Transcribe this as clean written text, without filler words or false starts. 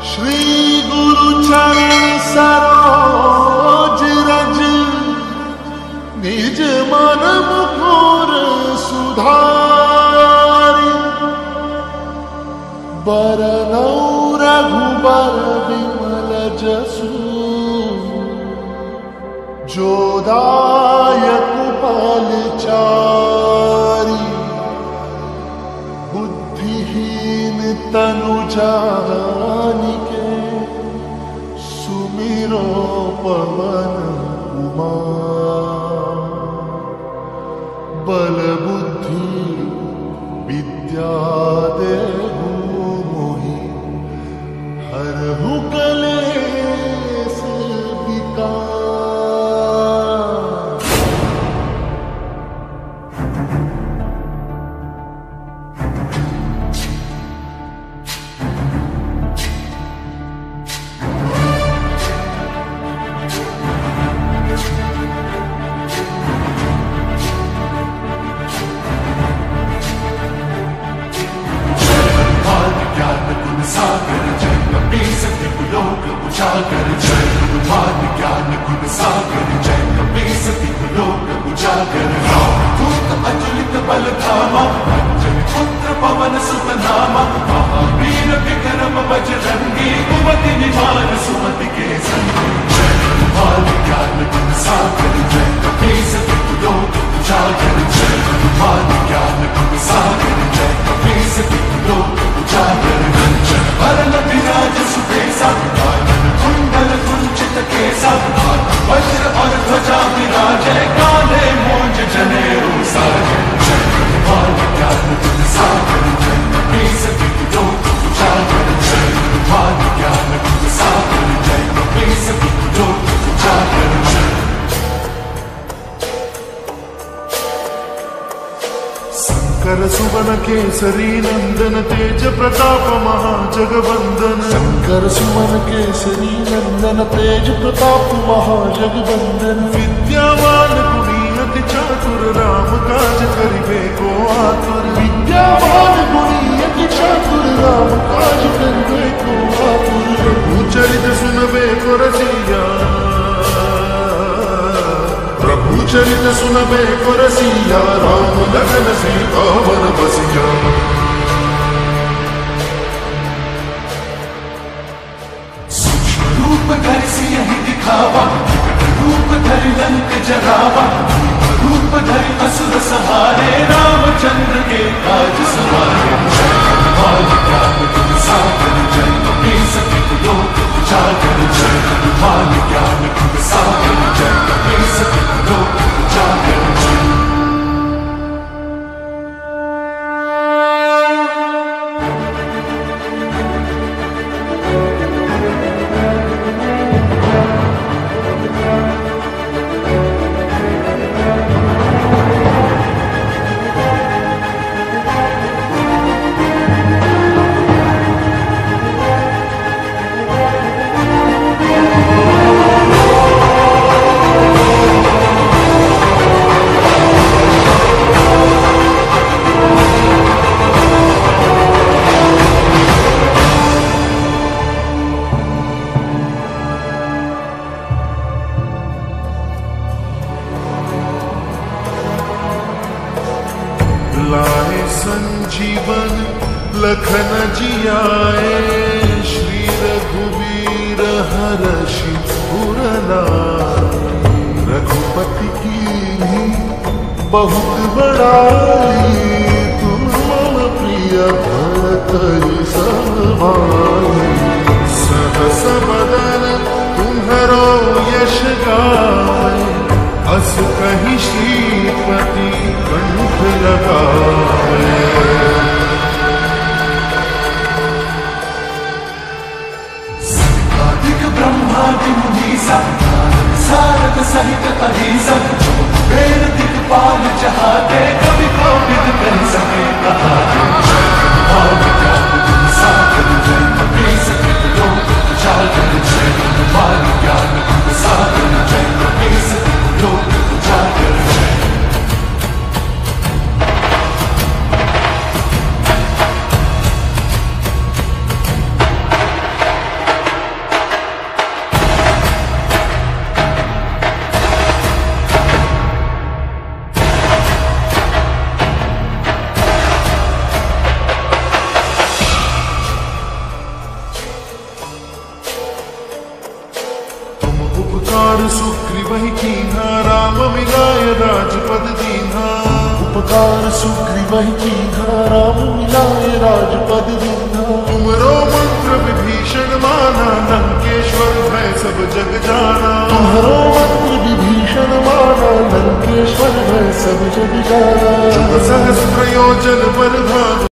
श्री गुरु चरण सरोज रज निज मन मुकुर सुधारि बरनौ रघुबर विमल जसु जो दायक फलचारि बुद्धिहीन तनु जानिके सुमिरो पवन कुमार बल बुद्धि विद्या देहु मोहि हरहु कलेश विकार। सागर जय कपीस लोक उजागर जय हनुमान ज्ञान गुण सागर जय कपीस लोक उजागर दूत अतुलित बल धामा अंजन पुत्र पवन सुत नामा महावीर विक्रम बजरंगी कुमति निवार सुमति के संगी जय हनुमान ज्ञान गुण सागर जय कपीस लोक उजागर जय हनुमान ज्ञान गुण सागर जय कपीस लोक उजागर वरण विराज सुबेसा कानन कुंडल कुंचित केसा वज्र और ध्वजा विराजे कांधे मूंज जनेऊ साजे जय हनुमान ज्ञान गुण सागर जय कपीस लोक उजागर जय हनुमान ज्ञान गुण सागर जय कपीस लोक उजागर जय शंकर सुवन केसरी नंदन तेज प्रताप महाजगवंदन शंकर सुवन केसरी नंदन तेज प्रताप महाजगवंदन विद्यावान गुणी अति चातुर राम काज करिबे को आतुर विद्यावान गुणी अति चातुर राम काज करिबे को आतुर प्रभु चरित सुनबे को रसिया प्रभु चरित सुनबे को रसिया राम लगन सीता वन बसिया। सूक्ष्म रूप धरि सियहि दिखावा रूप धरि लंक जरावा रूप धरि असुर सहारे रामचंद्र के काज सवारे जय हनुमान ज्ञान गुण सागर जय कपीस लोक उजागर जय हनुमान ज्ञान गुण सागर जय कपीस लोक उजागर जय। लाए संजीवन लखन जियाए श्री रघुवीर हर्षि उर लाए रघुपति की बहुत बड़ाई तुम मम प्रिय भरत समाई सहस बदन तुम्हरो यश गाए अस कहीं श्रीपति कंठ लगाए। सर्वाधिक ब्रह्मादि मुनीसा सारद सहित अहिसा वेद दिक्पाल जहाते कवि कोविद कह सके कहाते जय हनुमान ज्ञान गुण सागर जय कपीस लोक उजागर जय हनुमान ज्ञान गुण सागर जय कपीस लोक उजागर जय। सुग्रीवहि कीन्हा, राम मिलाय राजपद दीन्हा। उपकार सुग्रीवहि कीन्हा, राम मिलाय राजपद दीन्हा। तुमरो मंत्र विभीषण माना, लंकेश्वर भय सब जग जाना। तुम्हारो मंत्र विभीषण माना, लंकेश्वर भय सब जग जाना। सहस्त्र योजन बल धानु।